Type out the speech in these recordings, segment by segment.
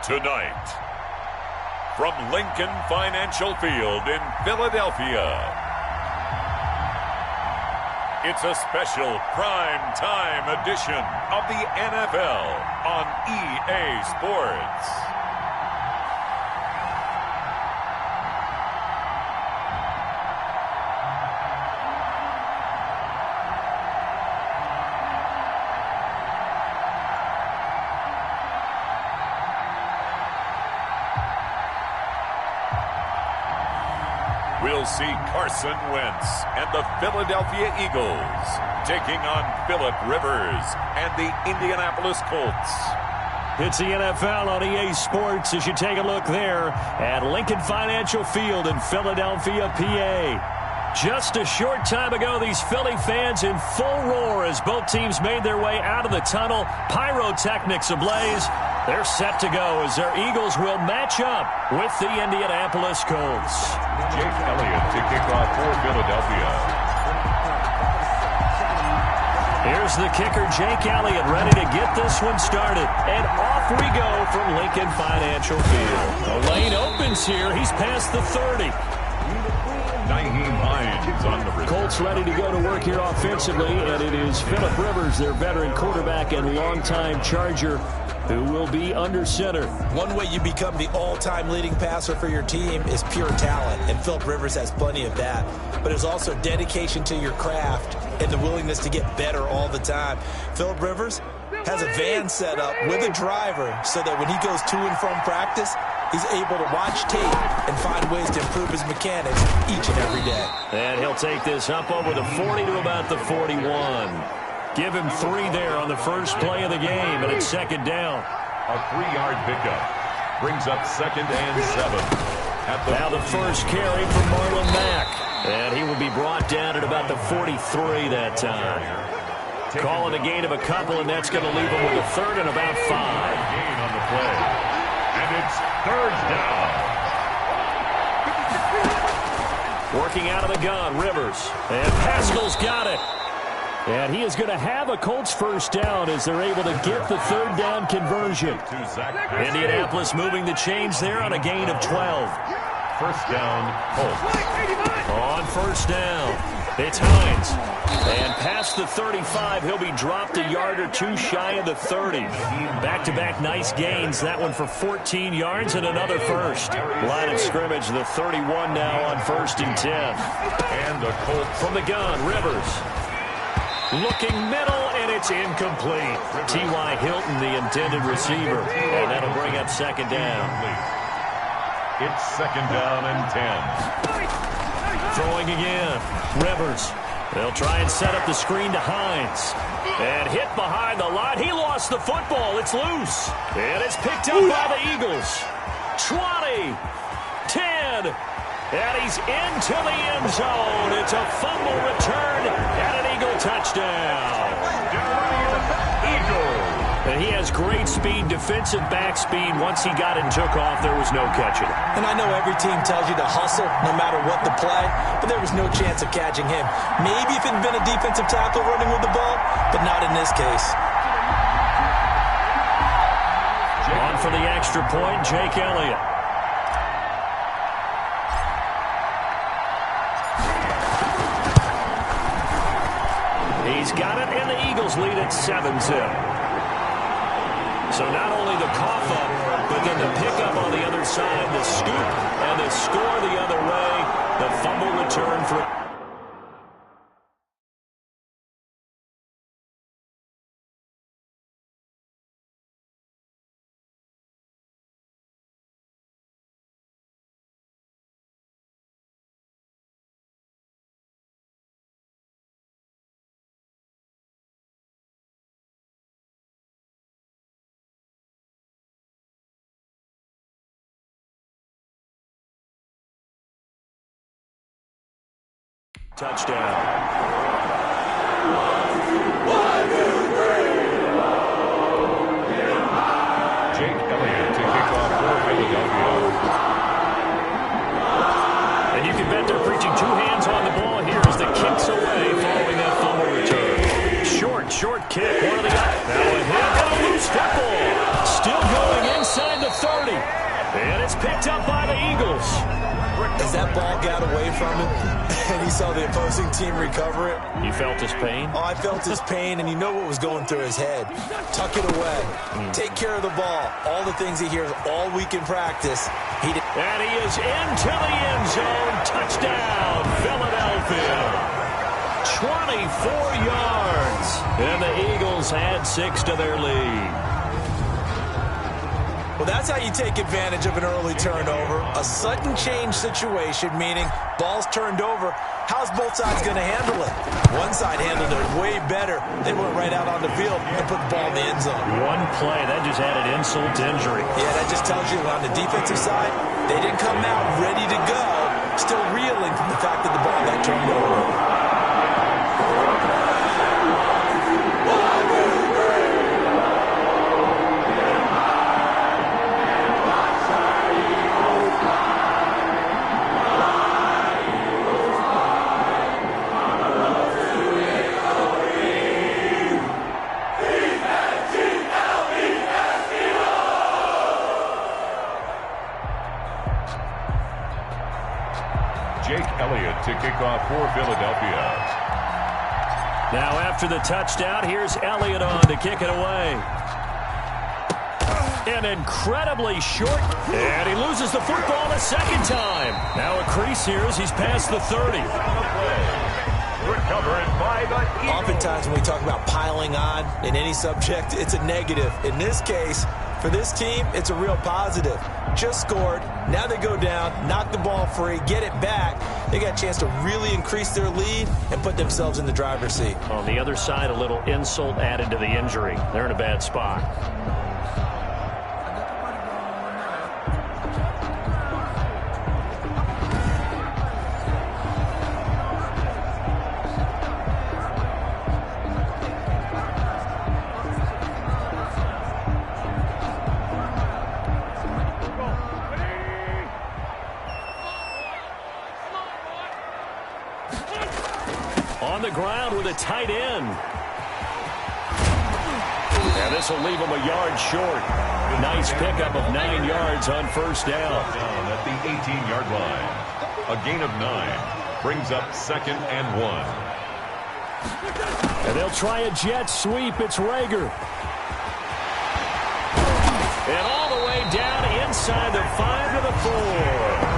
Tonight, from Lincoln Financial Field in Philadelphia, it's a special prime time edition of the NFL on EA Sports. We'll see Carson Wentz and the Philadelphia Eagles taking on Philip Rivers and the Indianapolis Colts. It's the NFL on EA Sports as you take a look there at Lincoln Financial Field in Philadelphia, PA. Just a short time ago, these Philly fans in full roar as both teams made their way out of the tunnel. Pyrotechnics ablaze. They're set to go as their Eagles will match up with the Indianapolis Colts. Jake Elliott to kick off for Philadelphia. Here's the kicker, Jake Elliott, ready to get this one started. And off we go from Lincoln Financial Field. The lane opens here. He's past the 30. Nyheim Hines on the return. Colts ready to go to work here offensively, and it is Philip Rivers, their veteran quarterback and longtime Charger, who will be under center. One way you become the all-time leading passer for your team is pure talent, and Philip Rivers has plenty of that. But there's also dedication to your craft and the willingness to get better all the time. Philip Rivers has a van set up with a driver so that when he goes to and from practice, he's able to watch tape and find ways to improve his mechanics each and every day. And he'll take this up over the 40 to about the 41. Give him 3 there on the first play of the game, and it's second down. A 3-yard pickup brings up 2nd and 7. Now the first carry from Marlon Mack. And he will be brought down at about the 43 that time. Calling a gain of a couple, and that's going to leave him with a 3rd and about 5. Gain on the play. And it's 3rd down. Working out of the gun, Rivers. And Pascal's got it. And he is going to have a Colts first down as they're able to get the 3rd down conversion. Indianapolis moving the chains there on a gain of 12. First down, Colts. On first down, it's Hines. And past the 35, he'll be dropped a yard or 2 shy of the 30. Back-to-back nice gains. That one for 14 yards and another first. Line of scrimmage, the 31 now on 1st and 10. And the Colts from the gun, Rivers. Looking middle, and it's incomplete. T.Y. Hilton, the intended receiver. And that'll bring up 2nd down. It's 2nd down and 10. Throwing again. Rivers. They'll try and set up the screen to Hines. And hit behind the line. He lost the football. It's loose. And it's picked up by the Eagles. 20. 10. And he's into the end zone. It's a fumble return and an Eagle touchdown. Eagle. And he has great speed, defensive back speed. Once he got it and took off, there was no catching it. And I know every team tells you to hustle no matter what the play, but there was no chance of catching him. Maybe if it had been a defensive tackle running with the ball, but not in this case. On for the extra point, Jake Elliott. He's got it, and the Eagles lead at 7-0. So not only the cough up, but then the pickup on the other side, the scoop, and the score the other way, the fumble return for... Touchdown. 1, 2, 3. Jake Elliott to kick off for Philadelphia. And you can bet they're preaching 2 hands on the ball here as the kick's away following that fumble return. Short kick. One of the... Now a hit and a loose football. Still going inside the 30. ball got away from him and he saw the opposing team recover it. You felt his pain? Oh, I felt his pain, and you know what was going through his head. Tuck it away. Take care of the ball. All the things he hears all week in practice. And he is into the end zone. Touchdown, Philadelphia. 24 yards. And the Eagles add 6 to their lead. Well, that's how you take advantage of an early turnover. A sudden change situation, meaning ball's turned over. How's both sides going to handle it? One side handled it way better. They went right out on the field and put the ball in the end zone. One play, that just added insult to injury. Yeah, that just tells you on the defensive side, they didn't come out ready to go, still reeling from the fact that the ball got turned over. Jake Elliott to kick off for Philadelphia. Now after the touchdown, here's Elliott on to kick it away. An incredibly short, and he loses the football a second time. Now a crease here as he's past the 30. Recovered by the Eagles. Oftentimes when we talk about piling on in any subject, it's a negative. In this case, for this team, it's a real positive. Just scored. Now they go down, knock the ball free, get it back. They got a chance to really increase their lead and put themselves in the driver's seat. On the other side, a little insult added to the injury. They're in a bad spot. On the ground with a tight end. And this will leave him a yard short. Nice pickup of 9 yards on first down. Down at the 18-yard line. A gain of 9 brings up 2nd and 1. And they'll try a jet sweep. It's Rager. And all the way down inside the 5 to the 4.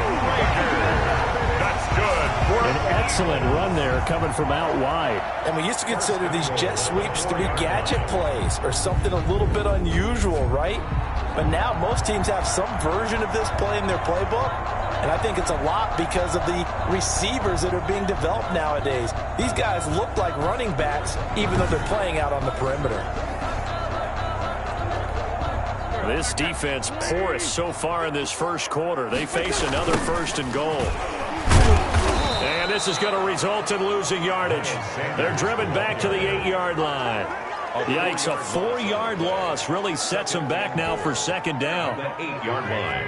An excellent run there coming from out wide. And we used to consider these jet sweeps to be gadget plays or something a little bit unusual, right? But now most teams have some version of this play in their playbook. And I think it's a lot because of the receivers that are being developed nowadays. These guys look like running backs even though they're playing out on the perimeter. This defense porous so far in this first quarter. They face another 1st and goal. And this is going to result in losing yardage. They're driven back to the 8-yard line. Yikes, a 4-yard loss really sets them back now for 2nd down. That 8-yard line.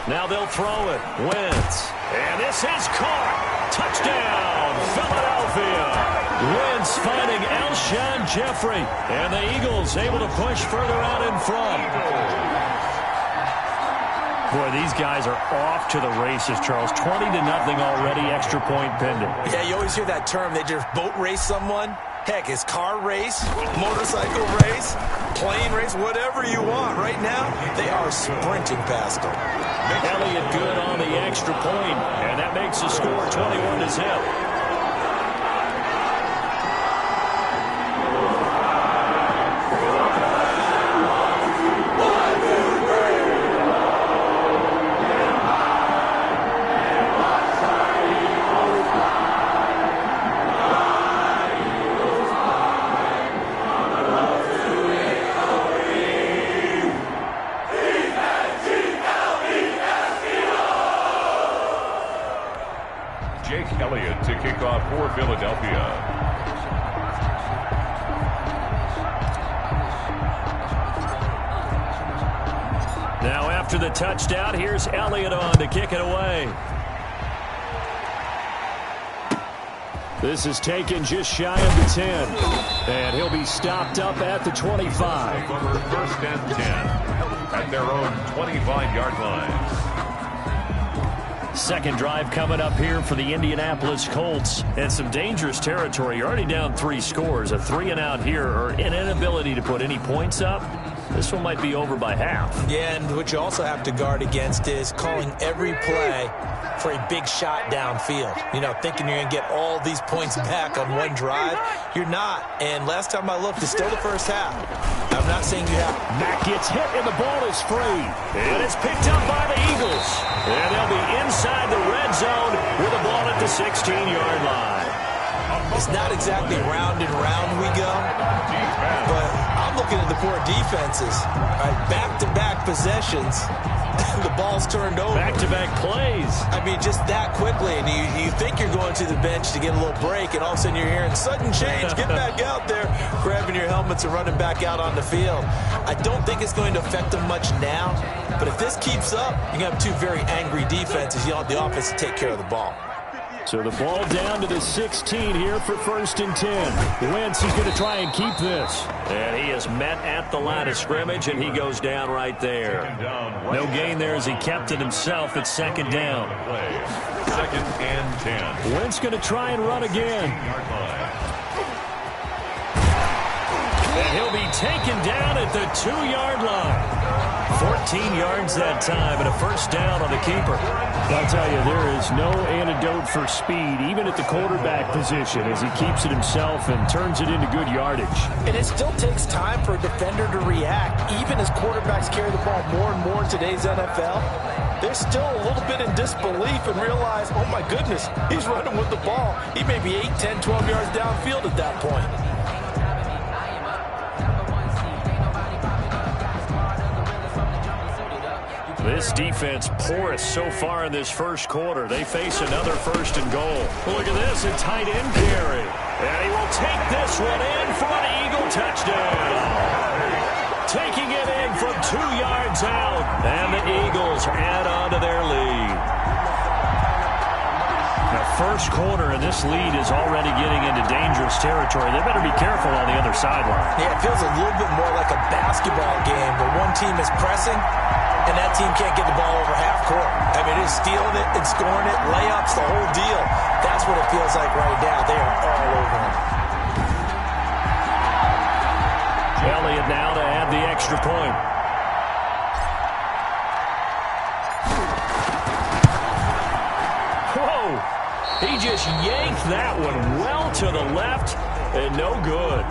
Now they'll throw it. Wentz. And this is caught. Touchdown, Philadelphia. Wentz finding Alshon Jeffrey. And the Eagles able to push further out in front. Boy, these guys are off to the races, Charles. 20-0 already, extra point pending. Yeah, you always hear that term. They just boat race someone. Heck, it's car race, motorcycle race, plane race, whatever you want. Right now, they are sprinting past them. Elliott good on the extra point, and that makes the score 21-0. Jake Elliott to kick off for Philadelphia. Now after the touchdown, here's Elliott on to kick it away. This is taken just shy of the 10. And he'll be stopped up at the 25. Over 1st and 10. at their own 25-yard line. Second drive coming up here for the Indianapolis Colts. And some dangerous territory. You're already down 3 scores. A 3-and-out here, or an inability to put any points up. This one might be over by half. Yeah, and what you also have to guard against is calling every play for a big shot downfield. You know, thinking you're going to get all these points back on one drive. You're not. And last time I looked, it's still the first half. I'm not saying you have. Mack gets hit, and the ball is free. And it's picked up by the Eagles. And they'll be inside the red zone with the ball at the 16-yard line. It's not exactly round and round we go, but I'm looking at the poor defenses. All right, back-to-back possessions, the ball's turned over. Back-to-back plays. I mean, just that quickly, and you think you're going to the bench to get a little break, and all of a sudden you're hearing sudden change. Get back out there, grabbing your helmets and running back out on the field. I don't think it's going to affect them much now, but if this keeps up, you're going to have 2 very angry defenses. You want the offense to take care of the ball. So the ball down to the 16 here for 1st and 10. Wentz is going to try and keep this. And he is met at the line of scrimmage, and he goes down right there. No gain there as he kept it himself at 2nd down. 2nd and 10. Wentz going to try and run again. And he'll be taken down at the 2-yard line. 14 yards that time and a 1st down on the keeper. I'll tell you, there is no antidote for speed, even at the quarterback position, as he keeps it himself and turns it into good yardage. And it still takes time for a defender to react, even as quarterbacks carry the ball more and more in today's NFL. They're still a little bit in disbelief and realize, oh my goodness, he's running with the ball. He may be 8, 10, 12 yards downfield at that point. This defense porous so far in this first quarter. They face another 1st and goal. Look at this, a tight end carry. And he will take this one in for an Eagle touchdown. Taking it in from 2 yards out. And the Eagles add on to their lead. Now, first quarter, and this lead is already getting into dangerous territory. They better be careful on the other sideline. Yeah, it feels a little bit more like a basketball game where one team is pressing and that team can't get the ball over half court. I mean, it's stealing it, it's scoring it, layups, the whole deal. That's what it feels like right now. They are all over him. Elliott now to add the extra point. Whoa! He just yanked that one well to the left, and no good.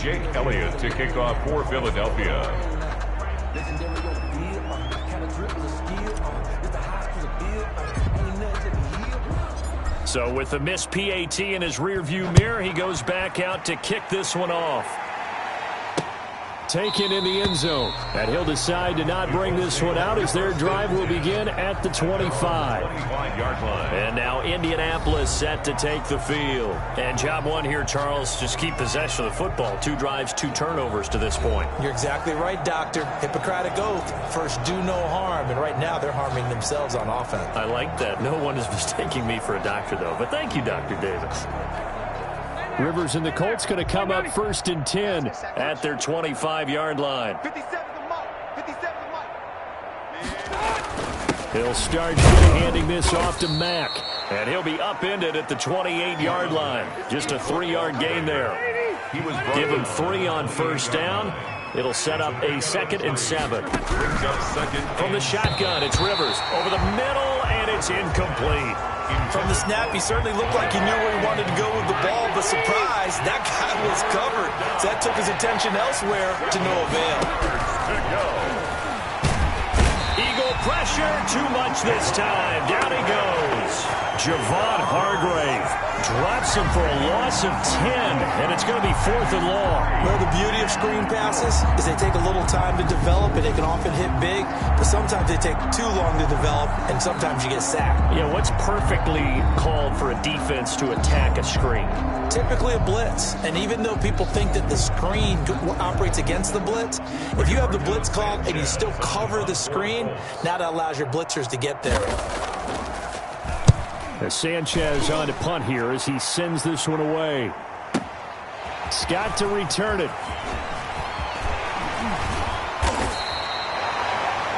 Jake Elliott to kick off for Philadelphia. So with the missed PAT in his rearview mirror, he goes back out to kick this one off. Taken in the end zone. And he'll decide to not bring this one out as their drive will begin at the 25. 25-yard line. And now Indianapolis set to take the field. And job one here, Charles, just keep possession of the football. 2 drives, 2 turnovers to this point. You're exactly right, Doctor. Hippocratic oath. First, do no harm. And right now, they're harming themselves on offense. I like that. No one is mistaking me for a doctor, though. But thank you, Dr. Davis. Rivers and the Colts going to come up 1st and 10 at their 25-yard line. 57 the mark. 57 the mark. He'll start handing this off to Mack. And he'll be upended at the 28-yard line. Just a 3-yard gain there. Give him 3 on 1st down. It'll set up a 2nd and 7. Brings up 2nd. From the shotgun, it's Rivers. Over the middle, and it's incomplete. From the snap, he certainly looked like he knew where he wanted to go with the ball, but surprise, that guy was covered. So that took his attention elsewhere to no avail. Eagle pressure, too much this time. Down he goes. Javon Hargrave drops him for a loss of 10, and it's going to be 4th and long. Well, the beauty of screen passes is they take a little time to develop, and they can often hit big, but sometimes they take too long to develop, and sometimes you get sacked. Yeah, what's perfectly called for a defense to attack a screen? Typically a blitz, and even though people think that the screen operates against the blitz, if you have the blitz called and you still cover the screen, now that allows your blitzers to get there. Sanchez on to punt here as he sends this one away. Scott to return it.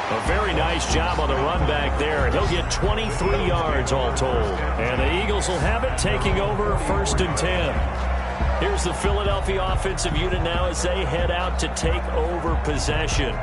A very nice job on the run back there. He'll get 23 yards all told. And the Eagles will have it, taking over 1st and 10. Here's the Philadelphia offensive unit now as they head out to take over possession.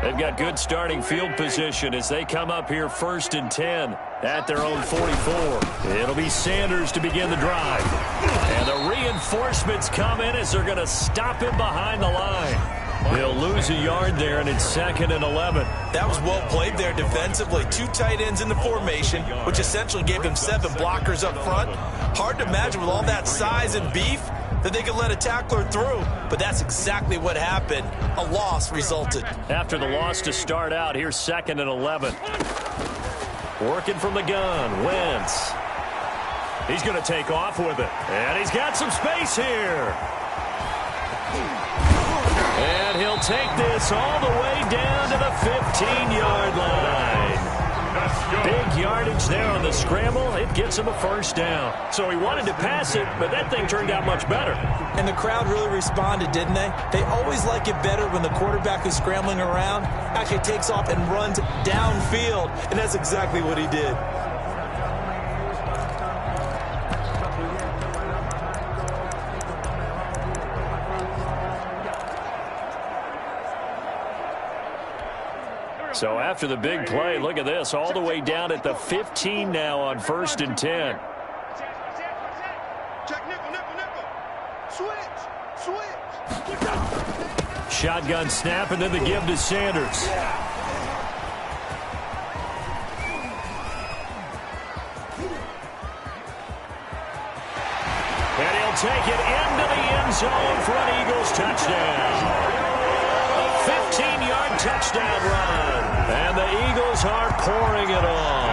They've got good starting field position as they come up here 1st and 10 at their own 44. It'll be Sanders to begin the drive. And the reinforcements come in as they're going to stop him behind the line. He'll lose a yard there, and it's 2nd and 11. That was well played there defensively. 2 tight ends in the formation, which essentially gave them 7 blockers up front. Hard to imagine with all that size and beef that they could let a tackler through, but that's exactly what happened. A loss resulted. After the loss to start out, here's 2nd and 11. Working from the gun, Wentz. He's going to take off with it, and he's got some space here. And he'll take this all the way down to the 15-yard line. Big yardage there on the scramble. It gets him a 1st down. So he wanted to pass it, but that thing turned out much better. And the crowd really responded, didn't they? They always like it better when the quarterback is scrambling around, actually takes off and runs downfield. And that's exactly what he did. So after the big play, look at this, all the way down at the 15 now on 1st and 10. Check nickel. Switch. Shotgun snap, and then the give to Sanders. And he'll take it into the end zone for an Eagles touchdown. A 15-yard touchdown run. And the Eagles are pouring it on.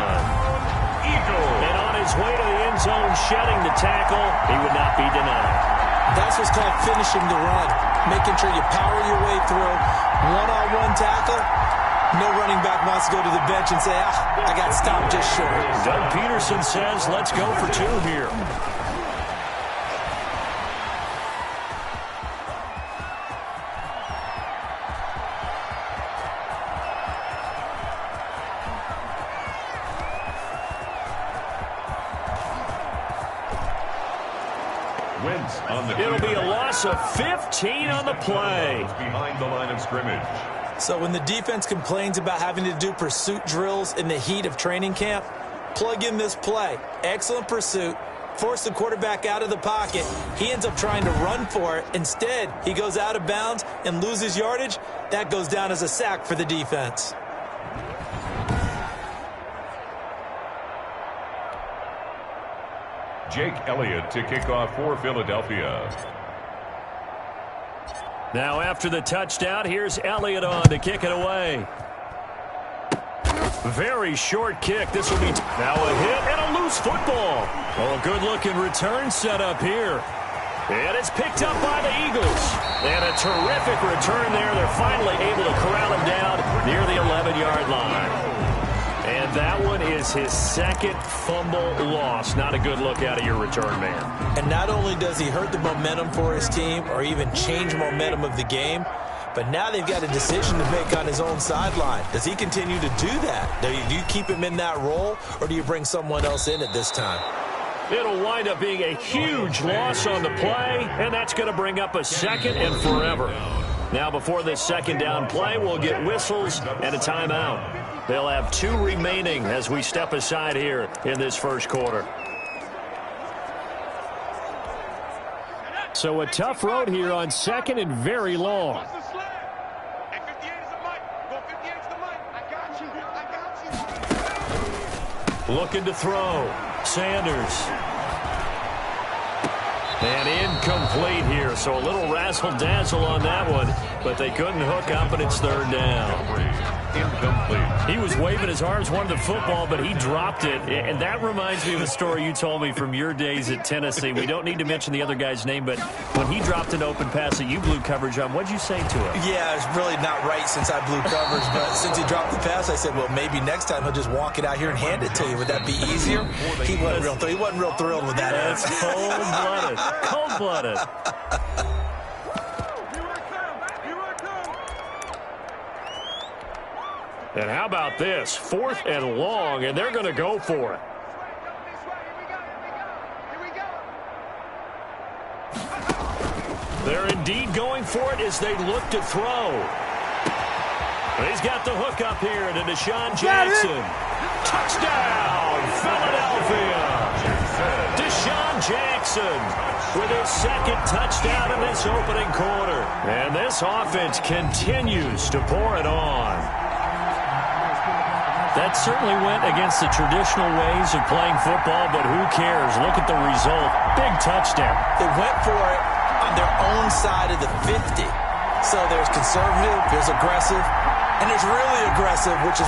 And on his way to the end zone, shedding the tackle, he would not be denied. That's what's called finishing the run. Making sure you power your way through. One-on-one tackle. No running back wants to go to the bench and say, I got stopped just short. Doug Peterson says, let's go for 2 here. It'll be a loss of 15 on the play. Behind the line of scrimmage. So when the defense complains about having to do pursuit drills in the heat of training camp, plug in this play. Excellent pursuit. Force the quarterback out of the pocket. He ends up trying to run for it. Instead, he goes out of bounds and loses yardage. That goes down as a sack for the defense. Jake Elliott to kick off for Philadelphia. Now after the touchdown, here's Elliott on to kick it away. Very short kick. This will be now a hit and a loose football. Oh, good-looking return set up here. And it's picked up by the Eagles. And a terrific return there. They're finally able to corral him down near the 11-yard line. And that one is his 2nd fumble loss. Not a good look out of your return man. And not only does he hurt the momentum for his team or even change momentum of the game, but now they've got a decision to make on his own sideline. Does he continue to do that? Do you keep him in that role, or do you bring someone else in at this time? It'll wind up being a huge loss on the play, and that's going to bring up a 2nd and forever. Now before this 2nd down play, we'll get whistles and a timeout. They'll have 2 remaining as we step aside here in this 1st quarter. So a tough road here on 2nd and very long. Looking to throw. Sanders. And incomplete here, so a little razzle-dazzle on that one, but they couldn't hook up, and it's 3rd down. incomplete. He was waving his arms, wanted the football, but he dropped it. And that reminds me of a story you told me from your days at Tennessee. We don't need to mention the other guy's name, but when he dropped an open pass that you blew coverage on, what'd you say to him? Yeah, it's really not right since I blew coverage, but since he dropped the pass, I said, well, maybe next time he'll just walk it out here and hand it to you. Would that be easier? He wasn't real thrilled with that. That's cold-blooded. Cold-blooded. And how about this? 4th and long, and they're going to go for it. They're indeed going for it as they look to throw. He's got the hook up here to Deshaun Jackson. Touchdown, Philadelphia. Deshaun Jackson with his 2nd touchdown in this opening quarter. And this offense continues to pour it on. That certainly went against the traditional ways of playing football, but who cares? Look at the result. Big touchdown. They went for it on their own side of the 50. So there's conservative, there's aggressive, and there's really aggressive, which is...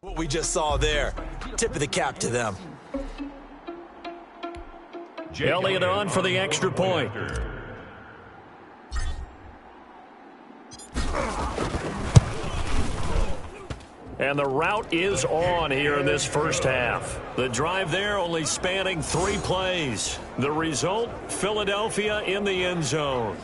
What we just saw there, tip of the cap to them. Elliott on for the extra point. And the route is on here in this first half. The drive there only spanning 3 plays. The result, Philadelphia in the end zone.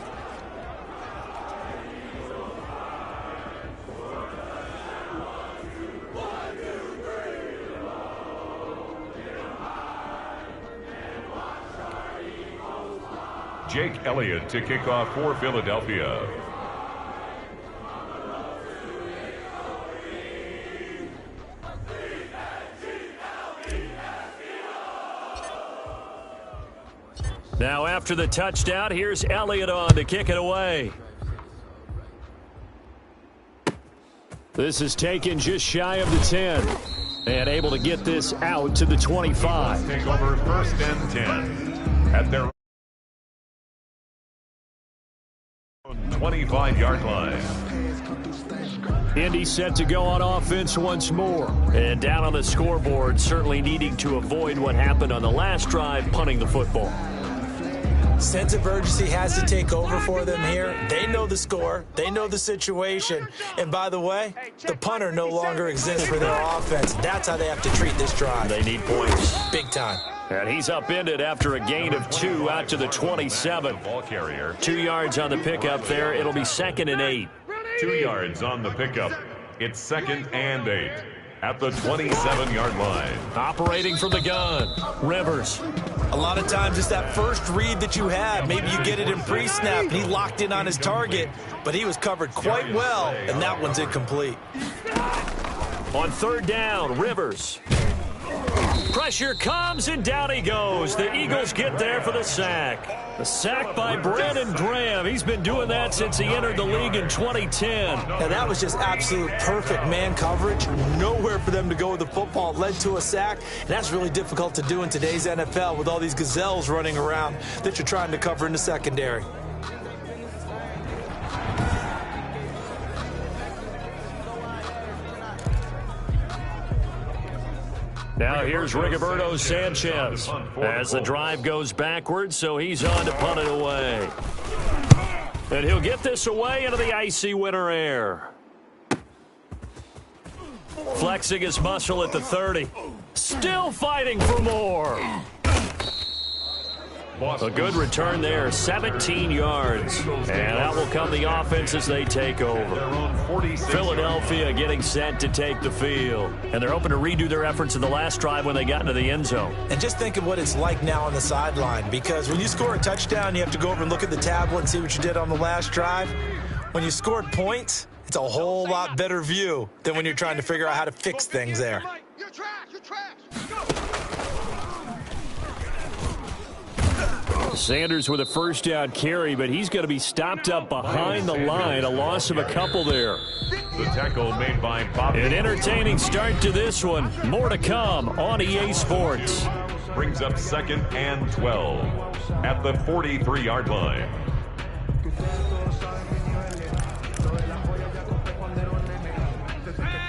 Jake Elliott to kick off for Philadelphia. Now after the touchdown, here's Elliott on to kick it away. This is taken just shy of the 10. And able to get this out to the 25. Take over 1st and 10 at their 25-yard line. Indy set to go on offense once more. And down on the scoreboard, certainly needing to avoid what happened on the last drive, punting the football. Sense of urgency has to take over for them here. They know the score. They know the situation. And by the way, the punter no longer exists for their offense. That's how they have to treat this drive. They need points. Big time. And he's upended after a gain of 2 out to the 27. Ball carrier. 2 yards on the pickup there. It'll be 2nd and 8. 2 yards on the pickup. It's 2nd and 8 at the 27-yard line. Operating from the gun, Rivers. A lot of times it's that first read that you have. Maybe you get it in pre-snap, and he locked in on his target, but he was covered quite well, and that one's incomplete. On 3rd down, Rivers. Pressure comes, and down he goes. The Eagles get there for the sack. The sack by Brandon Graham. He's been doing that since he entered the league in 2010. Now, that was just absolute perfect man coverage. Nowhere for them to go with the football. It led to a sack, and that's really difficult to do in today's NFL with all these gazelles running around that you're trying to cover in the secondary. Now here's Rigoberto Sanchez as the drive goes backwards, so he's on to punt it away. And he'll get this away into the icy winter air. Flexing his muscle at the 30. Still fighting for more. A good return there, 17 yards. And out will come the offense as they take over. Philadelphia getting set to take the field. And they're hoping to redo their efforts in the last drive when they got into the end zone. And just think of what it's like now on the sideline, because when you score a touchdown, you have to go over and look at the tablet and see what you did on the last drive. When you scored points, it's a whole lot better view than when you're trying to figure out how to fix things there. You're trash. You're trash. Sanders with a first down carry, but he's going to be stopped up behind the line. A loss of a couple there. The tackle made by Bobby. An entertaining start to this one. More to come on EA Sports. Brings up 2nd and 12 at the 43-yard line.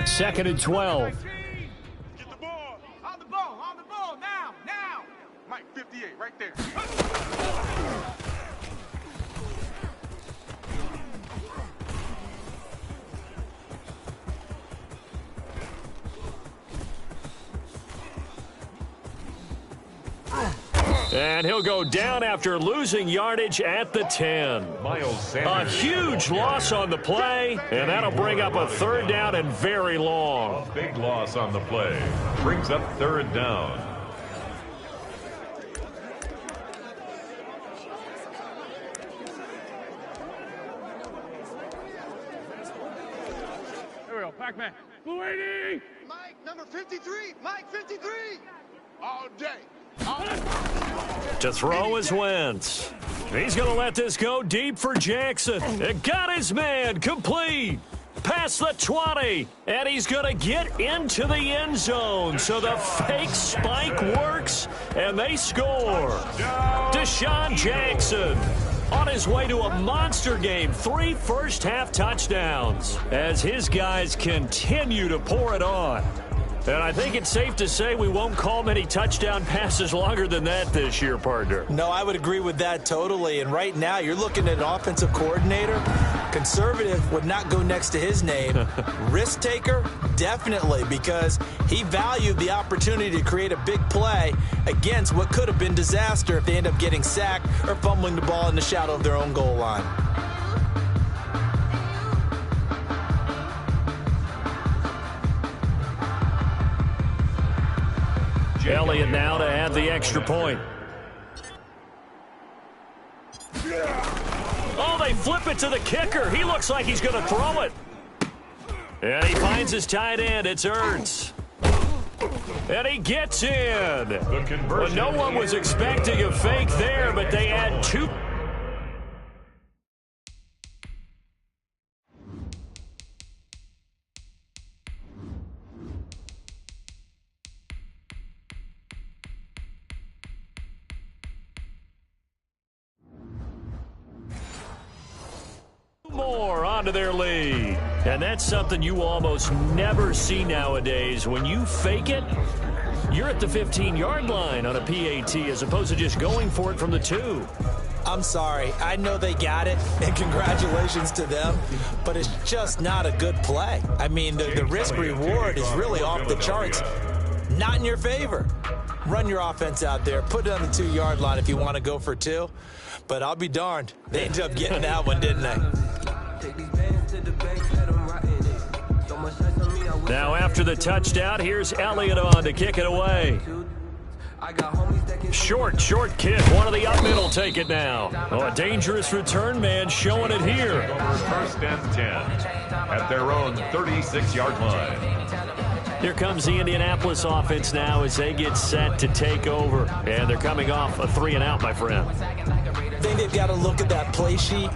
Second and 12. Get the ball. On the ball. On the ball. Now. Now. Mike, 58 right there. And he'll go down after losing yardage at the 10. Miles A Sanders. huge loss on the play, and that'll bring up a third down and very long. Big loss on the play. Brings up 3rd down. Here we go. Pac-Man. Blue 80. Mike, number 53. Mike, 53. All day. To throw is Wentz. He's going to let this go deep for Jackson. It got his man complete. Past the 20. And he's going to get into the end zone. So the fake spike works, and they score. Deshaun Jackson on his way to a monster game. 3 first-half touchdowns as his guys continue to pour it on. And I think it's safe to say we won't call many touchdown passes longer than that this year, partner. No, I would agree with that totally. And right now, you're looking at an offensive coordinator. Conservative would not go next to his name. Risk taker, definitely, because he valued the opportunity to create a big play against what could have been disaster if they end up getting sacked or fumbling the ball in the shadow of their own goal line. Elliott now to add the extra point. Oh, they flip it to the kicker. He looks like he's going to throw it. And he finds his tight end. It's Ertz. And he gets in. Well, no one was expecting a fake there, but they add 2. More onto their lead. And that's something you almost never see nowadays. When you fake it, you're at the 15-yard line on a PAT as opposed to just going for it from the 2. I'm sorry. I know they got it, and congratulations to them, but it's just not a good play. I mean, the risk-reward is really off the charts. Not in your favor. Run your offense out there. Put it on the 2-yard line if you want to go for 2. But I'll be darned. They ended up getting that one, didn't they? Now after the touchdown, here's Elliott on to kick it away. Short kick. One of the up middle take it now. Oh, a dangerous return man showing it here. First and 10 at their own 36-yard line. Here comes the Indianapolis offense now as they get set to take over. And they're coming off a 3-and-out, my friend. I think they've got to look at that play sheet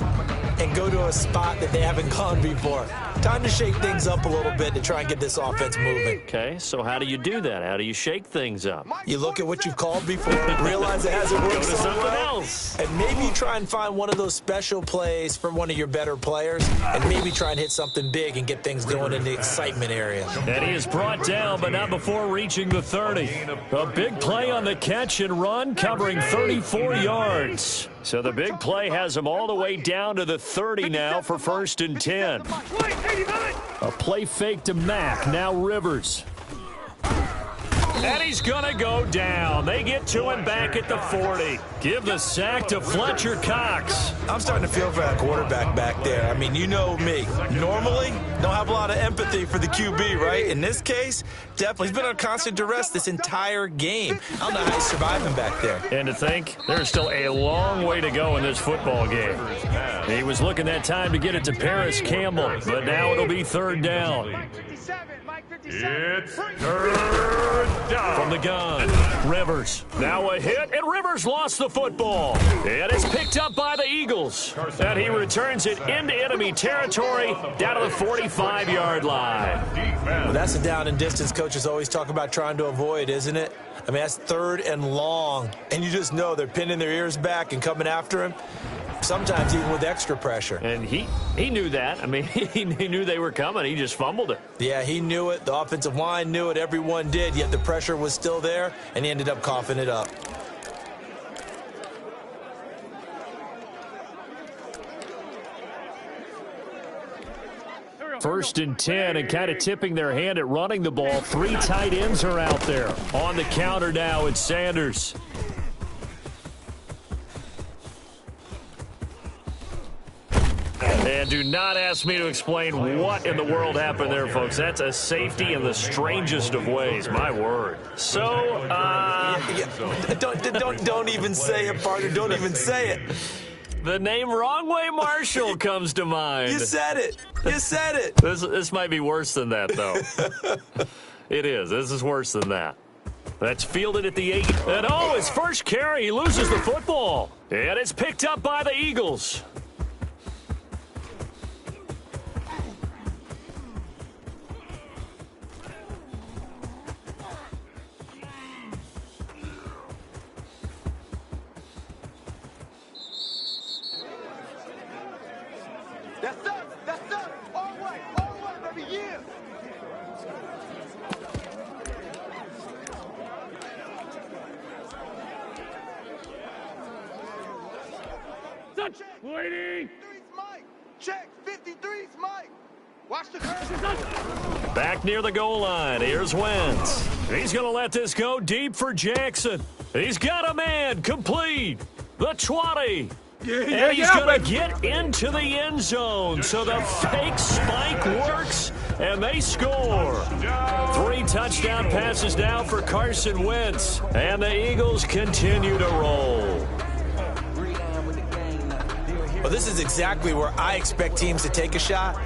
and go to a spot that they haven't gone before. Time to shake things up a little bit to try and get this offense moving. Okay, so how do you do that? How do you shake things up? You look at what you've called before, realize it hasn't worked Go to so something well, else. and maybe try and find one of those special plays from one of your better players, and maybe try and hit something big and get things going in the excitement area. And he is brought down, but not before reaching the 30. A big play on the catch and run, covering 34 yards. So the big play has him all the way down to the 30 now for 1st and 10. A play fake to Mack. Now Rivers. And he's going to go down. They get to him back at the 40. Give the sack to Fletcher Cox. I'm starting to feel for that quarterback back there. I mean, you know me. Normally, don't have a lot of empathy for the QB, right? In this case, definitely. He's been on constant duress this entire game. I don't know how he's surviving back there. And to think, there's still a long way to go in this football game. He was looking that time to get it to Paris Campbell, but now it'll be third down. It's third down. From the gun, Rivers. Now a hit, and Rivers lost the football. And it's picked up by the Eagles. And he returns it into enemy territory down to the 45-yard line. Well, that's a down and distance coaches always talk about trying to avoid, isn't it? I mean, that's third and long. And you just know they're pinning their ears back and coming after him. Sometimes even with extra pressure. And he knew that. I mean, he knew they were coming. He just fumbled it. Yeah, he knew it. The offensive line knew it. Everyone did, yet the pressure was still there, and he ended up coughing it up. First and 10, and kind of tipping their hand at running the ball. 3 tight ends are out there. On the counter now, it's Sanders. And do not ask me to explain what in the world happened there, folks. That's a safety in the strangest of ways. My word. So, Don't even say it, partner. Don't even say it. the name Wrong Way Marshall comes to mind. You said it. You said it. This might be worse than that, though. It is. This is worse than that. That's fielded at the 8. And, his first carry, he loses the football. And it's picked up by the Eagles. That's us. All right, baby, yeah. Touch. Waiting. 53's Mike. Check. 53's Mike. Watch the curve. Back near the goal line. Here's Wentz. He's going to let this go deep for Jackson. He's got a man. Complete. The 20. And he's going to get into the end zone. So the fake spike works, and they score. 3 touchdown passes now for Carson Wentz. And the Eagles continue to roll. Well, this is exactly where I expect teams to take a shot.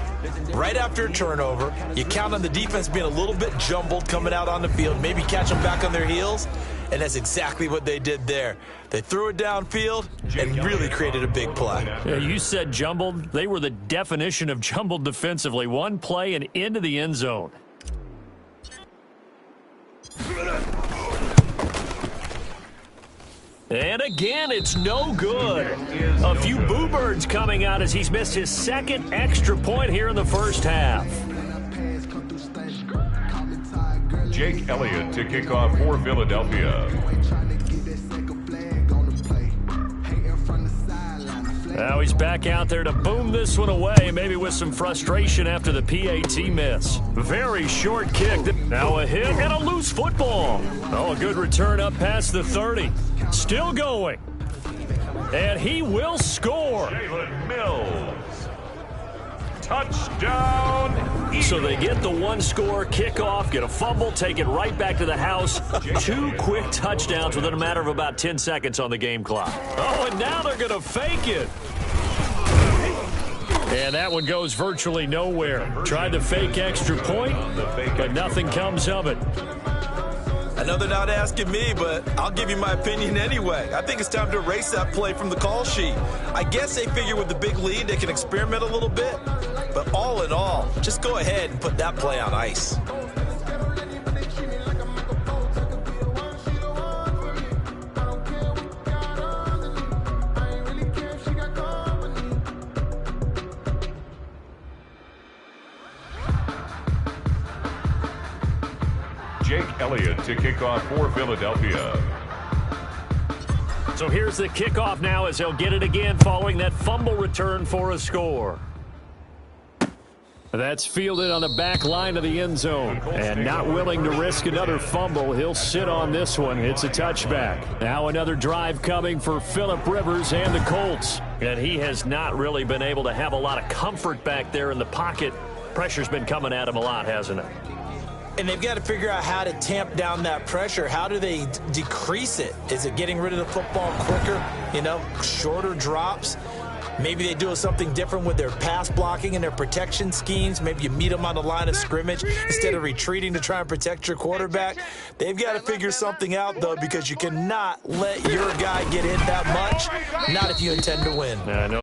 Right after a turnover, you count on the defense being a little bit jumbled coming out on the field, maybe catch them back on their heels, and that's exactly what they did there. They threw it downfield and really created a big play. Yeah, you said jumbled. They were the definition of jumbled defensively. One play and into the end zone. And again, it's no good. A few boo birds coming out as he's missed his second extra point here in the first half. Jake Elliott to kick off for Philadelphia. Now he's back out there to boom this one away, maybe with some frustration after the PAT miss. Very short kick. Now a hit and a loose football. Oh, a good return up past the 30. Still going. And he will score. Jalen Mills. Touchdown. So they get the 1-score kickoff, get a fumble, take it right back to the house. 2 quick touchdowns within a matter of about 10 seconds on the game clock. Oh, and now they're going to fake it. And that one goes virtually nowhere. Tried to fake extra point, but nothing comes of it. I know they're not asking me, but I'll give you my opinion anyway. I think it's time to erase that play from the call sheet. I guess they figure with the big lead they can experiment a little bit. But all in all, just go ahead and put that play on ice. Jake Elliott to kick off for Philadelphia. So here's the kickoff now as he'll get it again following that fumble return for a score. That's fielded on the back line of the end zone. And not willing to risk another fumble, he'll sit on this one. It's a touchback. Now another drive coming for Philip Rivers and the Colts. And he has not really been able to have a lot of comfort back there in the pocket. Pressure's been coming at him a lot, hasn't it? And they've got to figure out how to tamp down that pressure. How do they decrease it? Is it getting rid of the football quicker? Shorter drops? Maybe they do something different with their pass blocking and their protection schemes. Maybe you meet them on the line of scrimmage instead of retreating to try and protect your quarterback. They've got to figure something out, though, because you cannot let your guy get hit that much, not if you intend to win.